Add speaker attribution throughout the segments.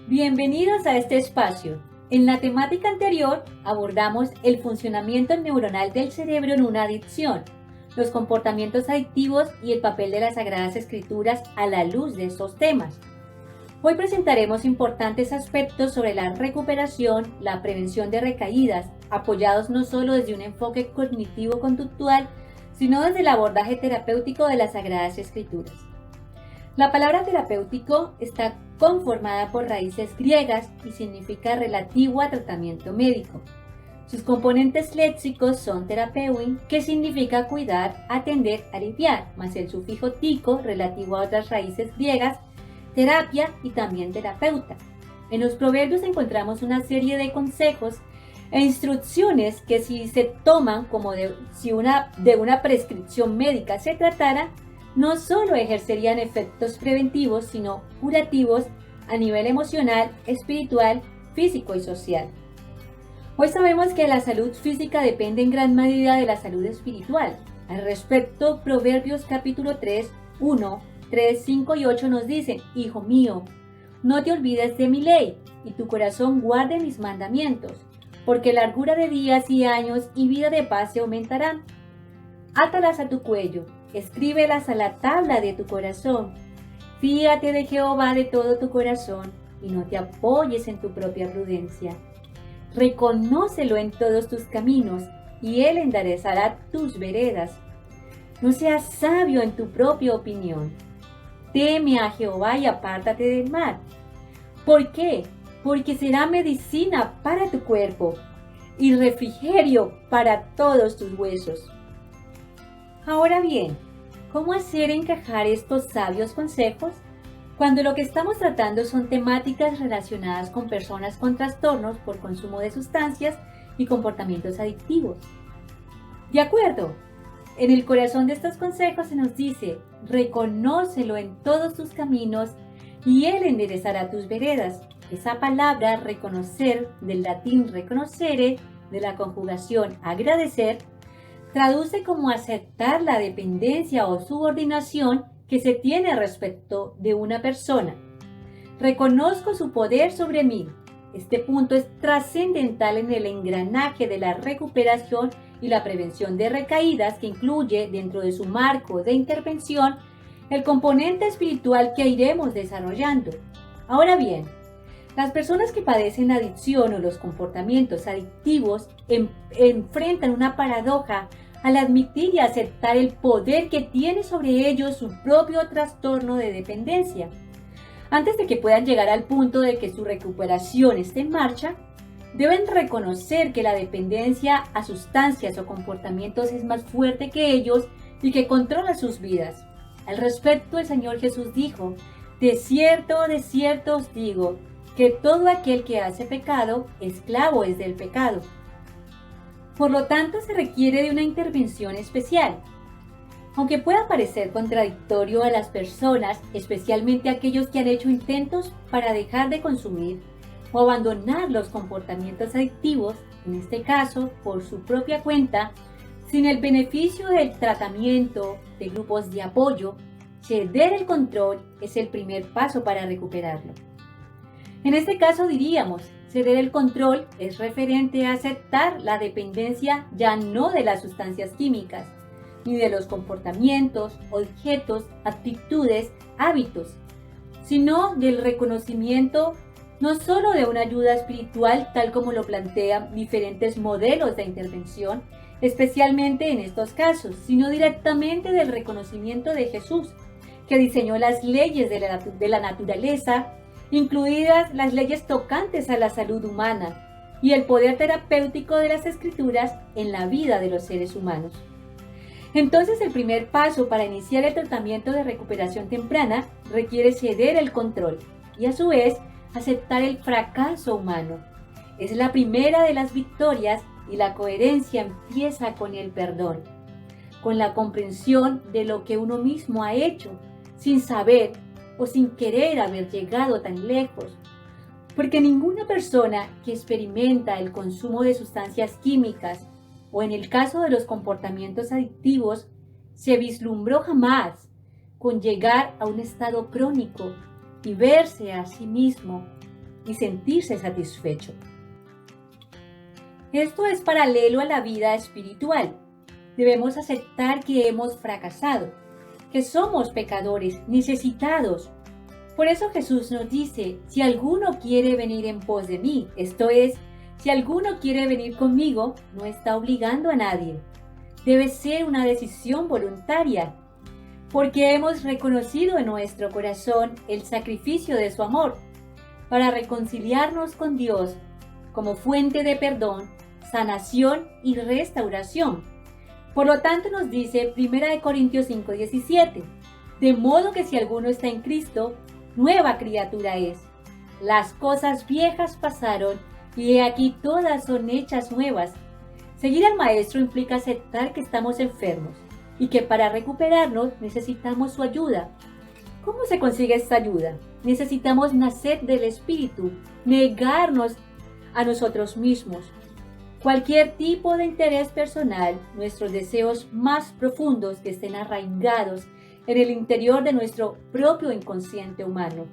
Speaker 1: Bienvenidos a este espacio. En la temática anterior abordamos el funcionamiento neuronal del cerebro en una adicción, los comportamientos adictivos y el papel de las Sagradas Escrituras a la luz de estos temas. Hoy presentaremos importantes aspectos sobre la recuperación, la prevención de recaídas, apoyados no solo desde un enfoque cognitivo-conductual, sino desde el abordaje terapéutico de las Sagradas Escrituras. La palabra terapéutico está conformada por raíces griegas y significa relativo a tratamiento médico. Sus componentes léxicos son terapeuin, que significa cuidar, atender, aliviar, más el sufijo tico, relativo a otras raíces griegas, terapia y también terapeuta. En los proverbios encontramos una serie de consejos e instrucciones que si se toman como de una prescripción médica se tratara, no solo ejercerían efectos preventivos, sino curativos a nivel emocional, espiritual, físico y social. Hoy sabemos que la salud física depende en gran medida de la salud espiritual. Al respecto, Proverbios capítulo 3, 1, 3, 5 y 8 nos dicen: Hijo mío, no te olvides de mi ley, y tu corazón guarde mis mandamientos, porque largura de días y años y vida de paz se aumentarán. Átalas a tu cuello, escríbelas a la tabla de tu corazón. Fíate de Jehová de todo tu corazón y no te apoyes en tu propia prudencia. Reconócelo en todos tus caminos y Él enderezará tus veredas. No seas sabio en tu propia opinión. Teme a Jehová y apártate del mal. ¿Por qué? Porque será medicina para tu cuerpo y refrigerio para todos tus huesos. Ahora bien, ¿cómo hacer encajar estos sabios consejos cuando lo que estamos tratando son temáticas relacionadas con personas con trastornos por consumo de sustancias y comportamientos adictivos? De acuerdo, en el corazón de estos consejos se nos dice: reconócelo en todos tus caminos y Él enderezará tus veredas. Esa palabra reconocer, del latín reconocere, de la conjugación agradecer, traduce como aceptar la dependencia o subordinación que se tiene respecto de una persona. Reconozco su poder sobre mí. Este punto es trascendental en el engranaje de la recuperación y la prevención de recaídas, que incluye dentro de su marco de intervención el componente espiritual que iremos desarrollando. Ahora bien, las personas que padecen adicción o los comportamientos adictivos enfrentan una paradoja al admitir y aceptar el poder que tiene sobre ellos su propio trastorno de dependencia. Antes de que puedan llegar al punto de que su recuperación esté en marcha, deben reconocer que la dependencia a sustancias o comportamientos es más fuerte que ellos y que controla sus vidas. Al respecto, el Señor Jesús dijo: de cierto os digo, que todo aquel que hace pecado, esclavo es del pecado. Por lo tanto, se requiere de una intervención especial. Aunque pueda parecer contradictorio a las personas, especialmente a aquellos que han hecho intentos para dejar de consumir o abandonar los comportamientos adictivos, en este caso por su propia cuenta, sin el beneficio del tratamiento, de grupos de apoyo, ceder el control es el primer paso para recuperarlo. En este caso diríamos: ceder el control es referente a aceptar la dependencia ya no de las sustancias químicas, ni de los comportamientos, objetos, actitudes, hábitos, sino del reconocimiento no solo de una ayuda espiritual, tal como lo plantean diferentes modelos de intervención, especialmente en estos casos, sino directamente del reconocimiento de Jesús, que diseñó las leyes de la naturaleza, incluidas las leyes tocantes a la salud humana y el poder terapéutico de las Escrituras en la vida de los seres humanos. Entonces, el primer paso para iniciar el tratamiento de recuperación temprana requiere ceder el control y, a su vez, aceptar el fracaso humano. Es la primera de las victorias y la coherencia empieza con el perdón, con la comprensión de lo que uno mismo ha hecho, sin saber o sin querer haber llegado tan lejos. Porque ninguna persona que experimenta el consumo de sustancias químicas o en el caso de los comportamientos adictivos se vislumbró jamás con llegar a un estado crónico y verse a sí mismo y sentirse satisfecho. Esto es paralelo a la vida espiritual. Debemos aceptar que hemos fracasado, que somos pecadores, necesitados. Por eso Jesús nos dice, si alguno quiere venir en pos de mí, esto es, si alguno quiere venir conmigo, no está obligando a nadie. Debe ser una decisión voluntaria, porque hemos reconocido en nuestro corazón el sacrificio de su amor para reconciliarnos con Dios como fuente de perdón, sanación y restauración. Por lo tanto nos dice 1 Corintios 5:17, de modo que si alguno está en Cristo, nueva criatura es. Las cosas viejas pasaron y he aquí todas son hechas nuevas. Seguir al Maestro implica aceptar que estamos enfermos y que para recuperarnos necesitamos su ayuda. ¿Cómo se consigue esta ayuda? Necesitamos nacer del Espíritu, negarnos a nosotros mismos. Cualquier tipo de interés personal, nuestros deseos más profundos que estén arraigados en el interior de nuestro propio inconsciente humano.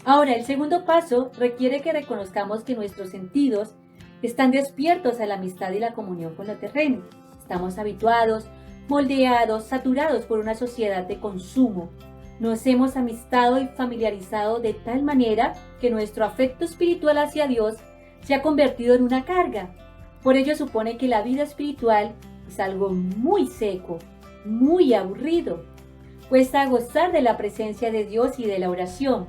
Speaker 1: Ahora, el segundo paso requiere que reconozcamos que nuestros sentidos están despiertos a la amistad y la comunión con lo terreno. Estamos habituados, moldeados, saturados por una sociedad de consumo. Nos hemos amistado y familiarizado de tal manera que nuestro afecto espiritual hacia Dios se ha convertido en una carga. Por ello supone que la vida espiritual es algo muy seco, muy aburrido. Cuesta gozar de la presencia de Dios y de la oración,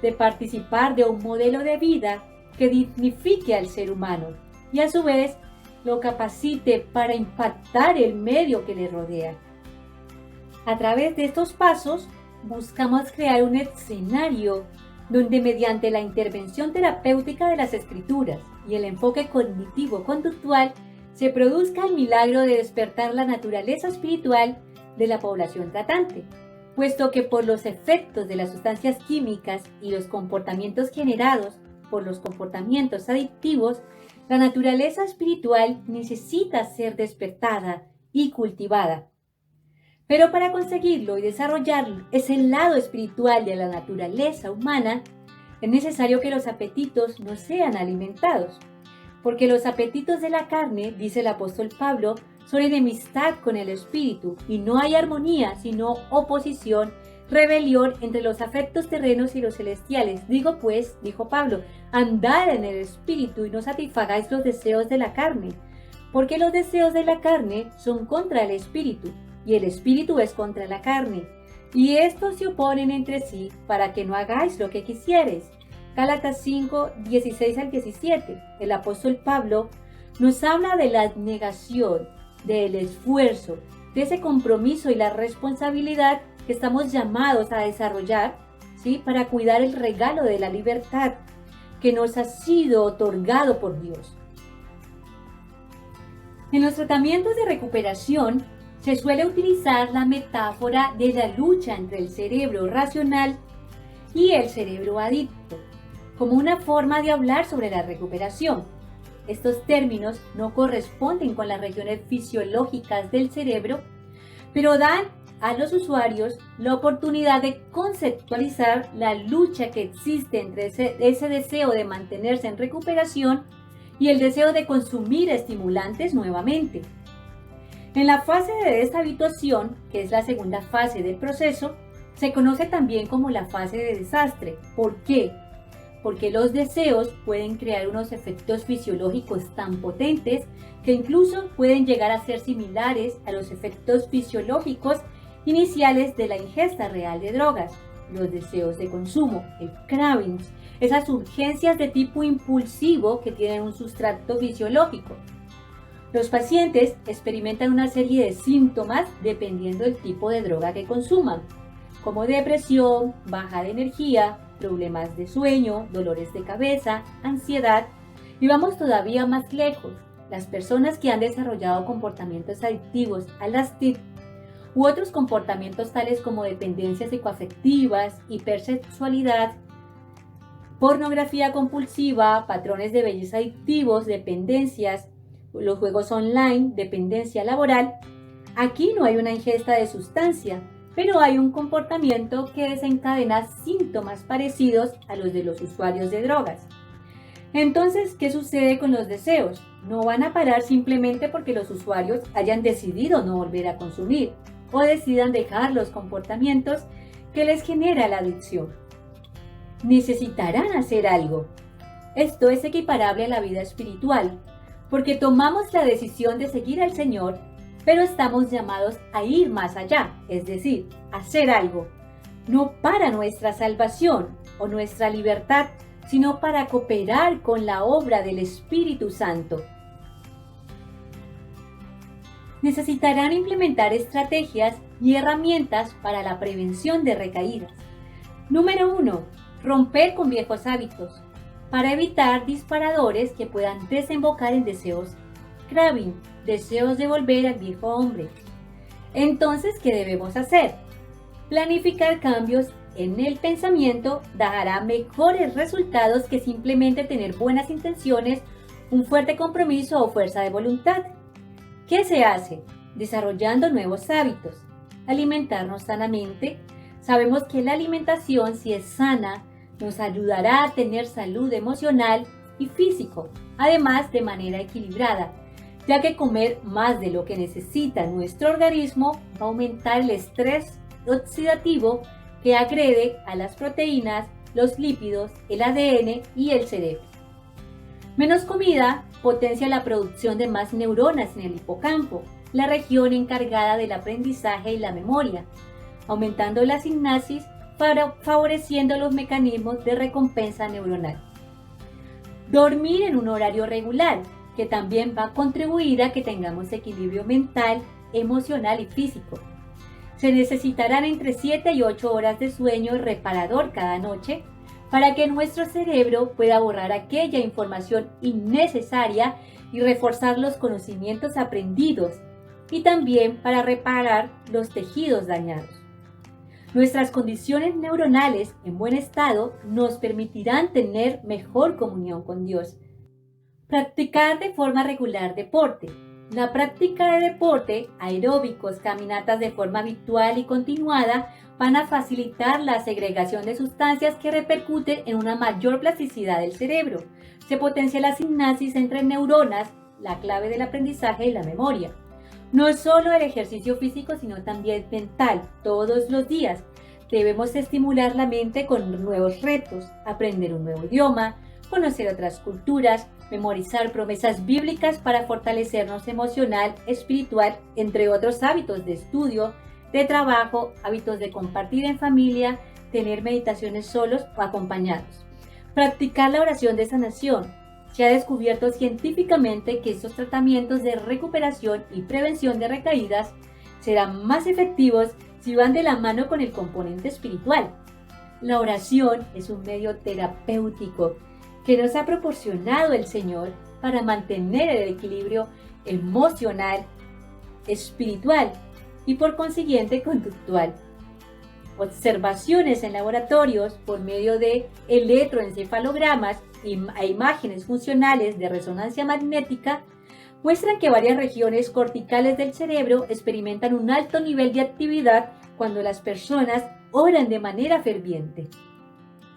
Speaker 1: de participar de un modelo de vida que dignifique al ser humano y a su vez lo capacite para impactar el medio que le rodea. A través de estos pasos buscamos crear un escenario donde mediante la intervención terapéutica de las escrituras y el enfoque cognitivo-conductual se produzca el milagro de despertar la naturaleza espiritual de la población tratante, puesto que por los efectos de las sustancias químicas y los comportamientos generados por los comportamientos adictivos, la naturaleza espiritual necesita ser despertada y cultivada. Pero para conseguirlo y desarrollar ese lado espiritual de la naturaleza humana, es necesario que los apetitos no sean alimentados, porque los apetitos de la carne, dice el apóstol Pablo, son enemistad con el espíritu, y no hay armonía, sino oposición, rebelión entre los afectos terrenos y los celestiales. Digo pues, dijo Pablo, andad en el espíritu y no satisfagáis los deseos de la carne, porque los deseos de la carne son contra el espíritu, y el espíritu es contra la carne, y estos se oponen entre sí para que no hagáis lo que quisieres. Gálatas 5, 16 al 17. El apóstol Pablo nos habla de la abnegación, del esfuerzo, de ese compromiso y la responsabilidad que estamos llamados a desarrollar, ¿sí?, para cuidar el regalo de la libertad que nos ha sido otorgado por Dios. En los tratamientos de recuperación se suele utilizar la metáfora de la lucha entre el cerebro racional y el cerebro adicto, como una forma de hablar sobre la recuperación. Estos términos no corresponden con las regiones fisiológicas del cerebro, pero dan a los usuarios la oportunidad de conceptualizar la lucha que existe entre ese deseo de mantenerse en recuperación y el deseo de consumir estimulantes nuevamente. En la fase de deshabituación, que es la segunda fase del proceso, se conoce también como la fase de desastre. ¿Por qué? Porque los deseos pueden crear unos efectos fisiológicos tan potentes que incluso pueden llegar a ser similares a los efectos fisiológicos iniciales de la ingesta real de drogas. Los deseos de consumo, el cravings, esas urgencias de tipo impulsivo que tienen un sustrato fisiológico. Los pacientes experimentan una serie de síntomas dependiendo del tipo de droga que consuman, como depresión, baja de energía, problemas de sueño, dolores de cabeza, ansiedad, y vamos todavía más lejos. Las personas que han desarrollado comportamientos adictivos a las TIC u otros comportamientos tales como dependencias psicoafectivas, hipersexualidad, pornografía compulsiva, patrones de belleza adictivos, dependencias, los juegos online, dependencia laboral. Aquí no hay una ingesta de sustancia, pero hay un comportamiento que desencadena síntomas síntomas parecidos a los de los usuarios de drogas. Entonces, ¿qué sucede con los deseos? No van a parar simplemente porque los usuarios hayan decidido no volver a consumir o decidan dejar los comportamientos que les genera la adicción. Necesitarán hacer algo. Esto es equiparable a la vida espiritual, porque tomamos la decisión de seguir al Señor, pero estamos llamados a ir más allá, es decir, hacer algo, no para nuestra salvación o nuestra libertad, sino para cooperar con la obra del Espíritu Santo. Necesitarán implementar estrategias y herramientas para la prevención de recaídas. Número 1. Romper con viejos hábitos, para evitar disparadores que puedan desembocar en deseos craving, deseos de volver al viejo hombre. Entonces, ¿qué debemos hacer? Planificar cambios en el pensamiento dará mejores resultados que simplemente tener buenas intenciones, un fuerte compromiso o fuerza de voluntad. ¿Qué se hace? Desarrollando nuevos hábitos. Alimentarnos sanamente. Sabemos que la alimentación, si es sana, nos ayudará a tener salud emocional y físico, además de manera equilibrada, ya que comer más de lo que necesita nuestro organismo va a aumentar el estrés oxidativo que agrede a las proteínas, los lípidos, el ADN y el cerebro. Menos comida potencia la producción de más neuronas en el hipocampo, la región encargada del aprendizaje y la memoria, aumentando la sinapsis, favoreciendo los mecanismos de recompensa neuronal. Dormir en un horario regular, que también va a contribuir a que tengamos equilibrio mental, emocional y físico. Se necesitarán entre 7 y 8 horas de sueño reparador cada noche para que nuestro cerebro pueda borrar aquella información innecesaria y reforzar los conocimientos aprendidos, y también para reparar los tejidos dañados. Nuestras condiciones neuronales en buen estado nos permitirán tener mejor comunión con Dios. Practicar de forma regular deporte. La práctica de deporte, aeróbicos, caminatas de forma habitual y continuada, van a facilitar la segregación de sustancias que repercuten en una mayor plasticidad del cerebro. Se potencia la sinapsis entre neuronas, la clave del aprendizaje y la memoria. No es solo el ejercicio físico, sino también mental, todos los días. Debemos estimular la mente con nuevos retos, aprender un nuevo idioma, conocer otras culturas, memorizar promesas bíblicas para fortalecernos emocional, espiritual, entre otros hábitos de estudio, de trabajo, hábitos de compartir en familia, tener meditaciones solos o acompañados. Practicar la oración de sanación. Se ha descubierto científicamente que estos tratamientos de recuperación y prevención de recaídas serán más efectivos si van de la mano con el componente espiritual. La oración es un medio terapéutico que nos ha proporcionado el Señor para mantener el equilibrio emocional, espiritual y por consiguiente conductual. Observaciones en laboratorios por medio de electroencefalogramas e imágenes funcionales de resonancia magnética muestran que varias regiones corticales del cerebro experimentan un alto nivel de actividad cuando las personas oran de manera ferviente.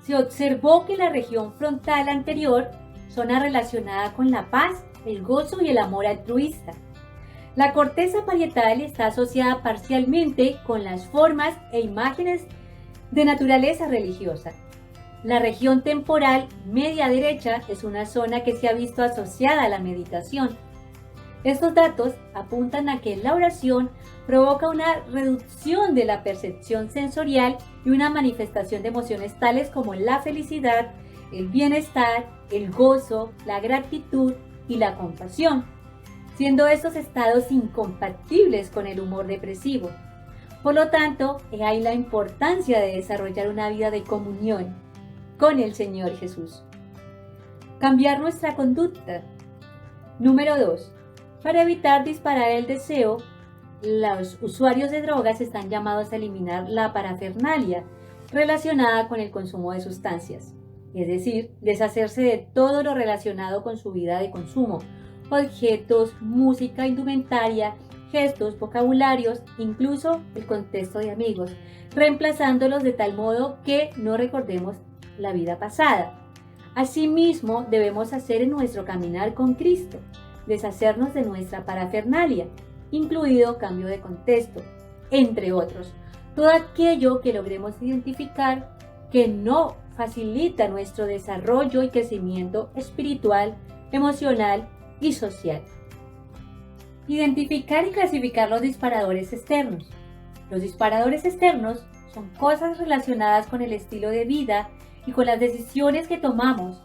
Speaker 1: Se observó que la región frontal anterior, zona relacionada con la paz, el gozo y el amor altruista. La corteza parietal está asociada parcialmente con las formas e imágenes de naturaleza religiosa. La región temporal media derecha es una zona que se ha visto asociada a la meditación. Estos datos apuntan a que la oración provoca una reducción de la percepción sensorial y una manifestación de emociones tales como la felicidad, el bienestar, el gozo, la gratitud y la compasión, siendo estos estados incompatibles con el humor depresivo. Por lo tanto, he ahí la importancia de desarrollar una vida de comunión con el Señor Jesús. Cambiar nuestra conducta. Número 2. Para evitar disparar el deseo, los usuarios de drogas están llamados a eliminar la parafernalia relacionada con el consumo de sustancias, es decir, deshacerse de todo lo relacionado con su vida de consumo, objetos, música, indumentaria, gestos, vocabularios, incluso el contexto de amigos, reemplazándolos de tal modo que no recordemos la vida pasada. Asimismo, debemos hacer en nuestro caminar con Cristo, deshacernos de nuestra parafernalia, incluido cambio de contexto, entre otros, todo aquello que logremos identificar que no facilita nuestro desarrollo y crecimiento espiritual, emocional y social. Identificar y clasificar los disparadores externos. Los disparadores externos son cosas relacionadas con el estilo de vida y con las decisiones que tomamos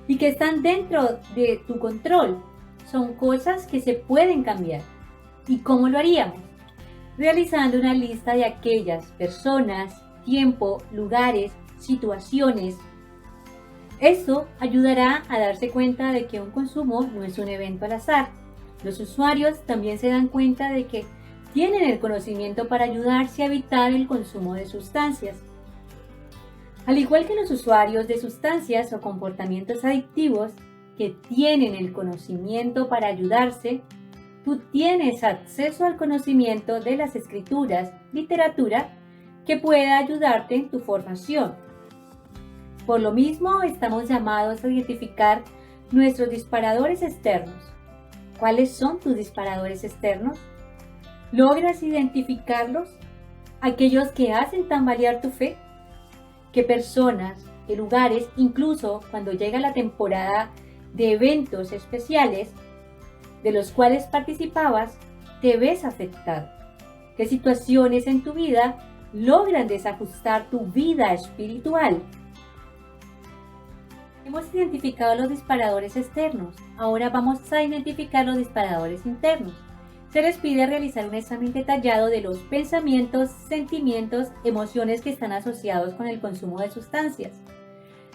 Speaker 1: y que están dentro de tu control. Son cosas que se pueden cambiar. ¿Y cómo lo haríamos? Realizando una lista de aquellas personas, tiempo, lugares, situaciones. Esto ayudará a darse cuenta de que un consumo no es un evento al azar. Los usuarios también se dan cuenta de que tienen el conocimiento para ayudarse a evitar el consumo de sustancias. Al igual que los usuarios de sustancias o comportamientos adictivos que tienen el conocimiento para ayudarse, tú tienes acceso al conocimiento de las escrituras, literatura, que pueda ayudarte en tu formación. Por lo mismo, estamos llamados a identificar nuestros disparadores externos. ¿Cuáles son tus disparadores externos? ¿Logras identificarlos? ¿Aquellos que hacen tambalear tu fe? ¿Qué personas, qué lugares, incluso cuando llega la temporada de eventos especiales de los cuales participabas, te ves afectado? ¿Qué situaciones en tu vida logran desajustar tu vida espiritual? Hemos identificado los disparadores externos, ahora vamos a identificar los disparadores internos. Se les pide realizar un examen detallado de los pensamientos, sentimientos, emociones que están asociados con el consumo de sustancias.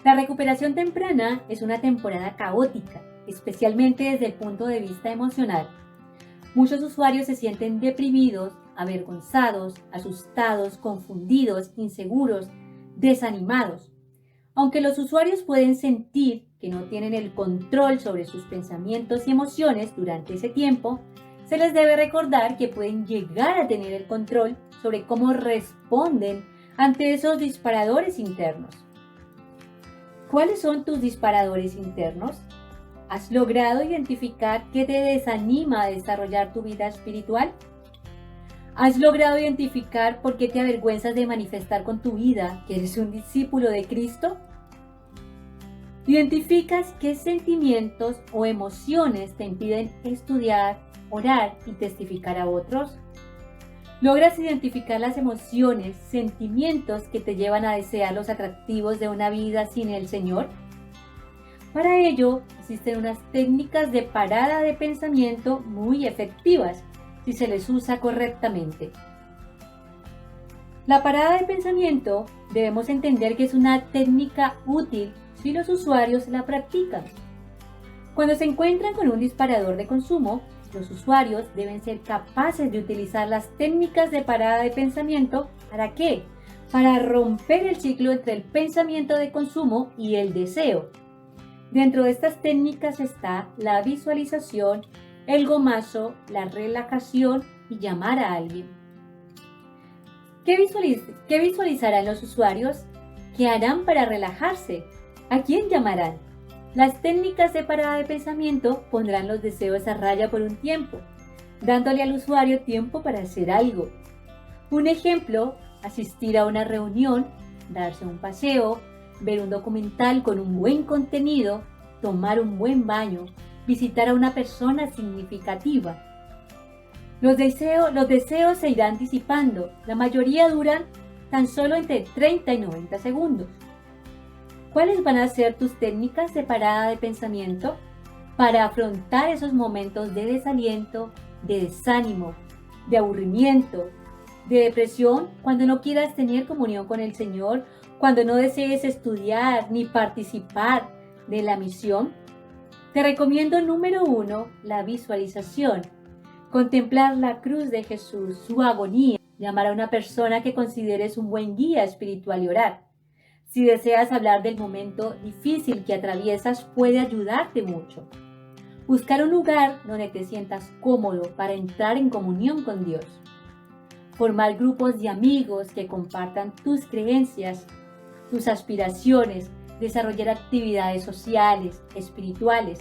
Speaker 1: La recuperación temprana es una temporada caótica, especialmente desde el punto de vista emocional. Muchos usuarios se sienten deprimidos, avergonzados, asustados, confundidos, inseguros, desanimados. Aunque los usuarios pueden sentir que no tienen el control sobre sus pensamientos y emociones durante ese tiempo, se les debe recordar que pueden llegar a tener el control sobre cómo responden ante esos disparadores internos. ¿Cuáles son tus disparadores internos? ¿Has logrado identificar qué te desanima a desarrollar tu vida espiritual? ¿Has logrado identificar por qué te avergüenzas de manifestar con tu vida que eres un discípulo de Cristo? ¿Identificas qué sentimientos o emociones te impiden estudiar, orar y testificar a otros? ¿Logras identificar las emociones, sentimientos que te llevan a desear los atractivos de una vida sin el Señor? Para ello, existen unas técnicas de parada de pensamiento muy efectivas si se les usa correctamente. La parada de pensamiento debemos entender que es una técnica útil si los usuarios la practican. Cuando se encuentran con un disparador de consumo, los usuarios deben ser capaces de utilizar las técnicas de parada de pensamiento. ¿Para qué? Para romper el ciclo entre el pensamiento de consumo y el deseo. Dentro de estas técnicas está la visualización, el gomazo, la relajación y llamar a alguien. ¿Qué visualizarán los usuarios? ¿Qué harán para relajarse? ¿A quién llamarán? Las técnicas de parada de pensamiento pondrán los deseos a raya por un tiempo, dándole al usuario tiempo para hacer algo. Un ejemplo, asistir a una reunión, darse un paseo, ver un documental con un buen contenido, tomar un buen baño, visitar a una persona significativa. Los deseos se irán disipando, la mayoría duran tan solo entre 30 y 90 segundos. ¿Cuáles van a ser tus técnicas de parada de pensamiento para afrontar esos momentos de desaliento, de desánimo, de aburrimiento, de depresión, cuando no quieras tener comunión con el Señor, cuando no desees estudiar ni participar de la misión? Te recomiendo, número 1, la visualización. Contemplar la cruz de Jesús, su agonía, llamar a una persona que consideres un buen guía espiritual y orar. Si deseas hablar del momento difícil que atraviesas, puede ayudarte mucho. Buscar un lugar donde te sientas cómodo para entrar en comunión con Dios. Formar grupos de amigos que compartan tus creencias, tus aspiraciones, desarrollar actividades sociales, espirituales,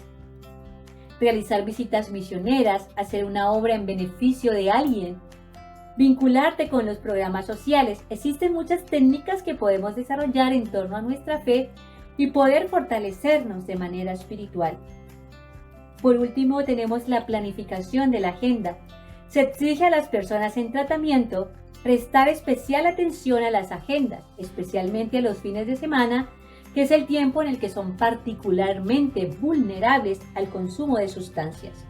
Speaker 1: realizar visitas misioneras, hacer una obra en beneficio de alguien, vincularte con los programas sociales. Existen muchas técnicas que podemos desarrollar en torno a nuestra fe y poder fortalecernos de manera espiritual. Por último, tenemos la planificación de la agenda. Se exige a las personas en tratamiento prestar especial atención a las agendas, especialmente a los fines de semana, que es el tiempo en el que son particularmente vulnerables al consumo de sustancias.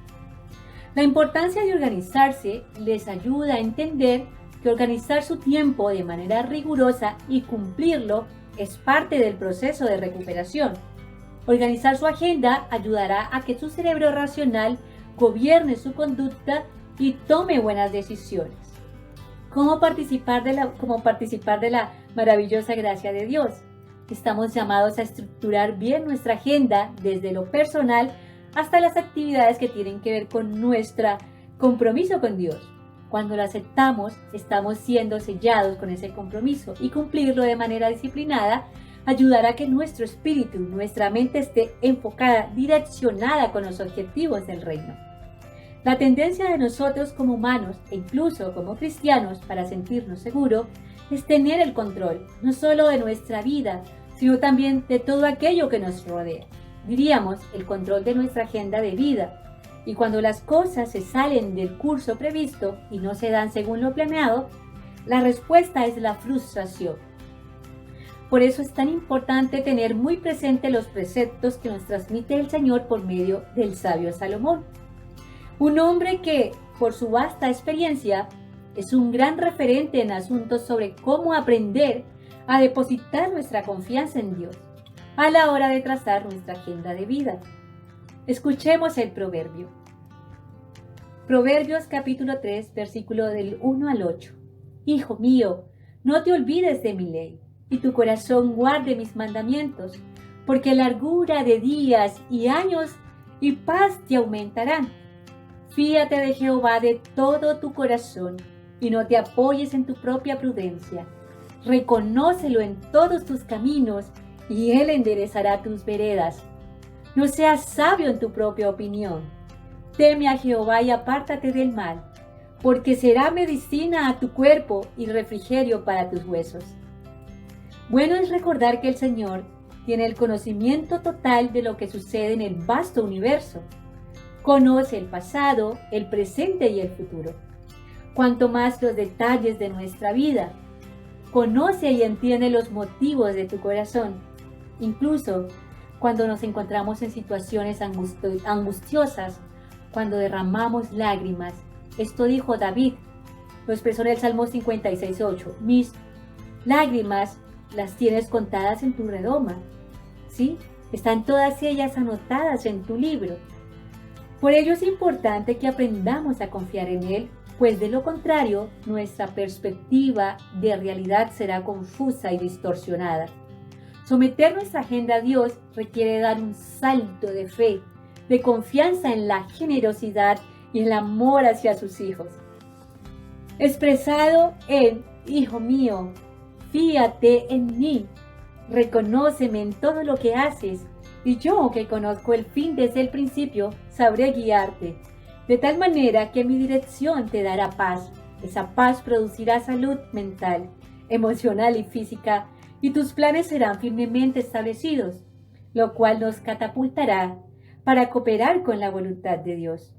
Speaker 1: La importancia de organizarse les ayuda a entender que organizar su tiempo de manera rigurosa y cumplirlo es parte del proceso de recuperación. Organizar su agenda ayudará a que su cerebro racional gobierne su conducta y tome buenas decisiones. ¿Cómo participar de la maravillosa gracia de Dios? Estamos llamados a estructurar bien nuestra agenda desde lo personal hasta las actividades que tienen que ver con nuestro compromiso con Dios. Cuando lo aceptamos, estamos siendo sellados con ese compromiso y cumplirlo de manera disciplinada ayudará a que nuestro espíritu, nuestra mente esté enfocada, direccionada con los objetivos del reino. La tendencia de nosotros como humanos e incluso como cristianos para sentirnos seguros es tener el control, no solo de nuestra vida, sino también de todo aquello que nos rodea. Diríamos, el control de nuestra agenda de vida. Y cuando las cosas se salen del curso previsto y no se dan según lo planeado, la respuesta es la frustración. Por eso es tan importante tener muy presente los preceptos que nos transmite el Señor por medio del sabio Salomón. Un hombre que, por su vasta experiencia, es un gran referente en asuntos sobre cómo aprender a depositar nuestra confianza en Dios a la hora de trazar nuestra agenda de vida. Escuchemos el proverbio. Proverbios capítulo 3, versículo del 1 al 8. Hijo mío, no te olvides de mi ley, y tu corazón guarde mis mandamientos, porque largura de días y años y paz te aumentarán. Fíate de Jehová de todo tu corazón, y no te apoyes en tu propia prudencia. Reconócelo en todos tus caminos, y Él enderezará tus veredas. No seas sabio en tu propia opinión. Teme a Jehová y apártate del mal, porque será medicina a tu cuerpo y refrigerio para tus huesos. Bueno es recordar que el Señor tiene el conocimiento total de lo que sucede en el vasto universo. Conoce el pasado, el presente y el futuro. Cuanto más los detalles de nuestra vida. Conoce y entiende los motivos de tu corazón. Incluso cuando nos encontramos en situaciones angustiosas, cuando derramamos lágrimas. Esto dijo David, lo expresó en el Salmo 56:8. Mis lágrimas las tienes contadas en tu redoma, ¿sí? Están todas ellas anotadas en tu libro. Por ello es importante que aprendamos a confiar en Él, pues de lo contrario, nuestra perspectiva de realidad será confusa y distorsionada. Someter nuestra agenda a Dios requiere dar un salto de fe, de confianza en la generosidad y el amor hacia sus hijos. Expresado en, hijo mío, fíate en mí, reconóceme en todo lo que haces, y yo, que conozco el fin desde el principio, sabré guiarte, de tal manera que mi dirección te dará paz. Esa paz producirá salud mental, emocional y física, y tus planes serán firmemente establecidos, lo cual nos catapultará para cooperar con la voluntad de Dios.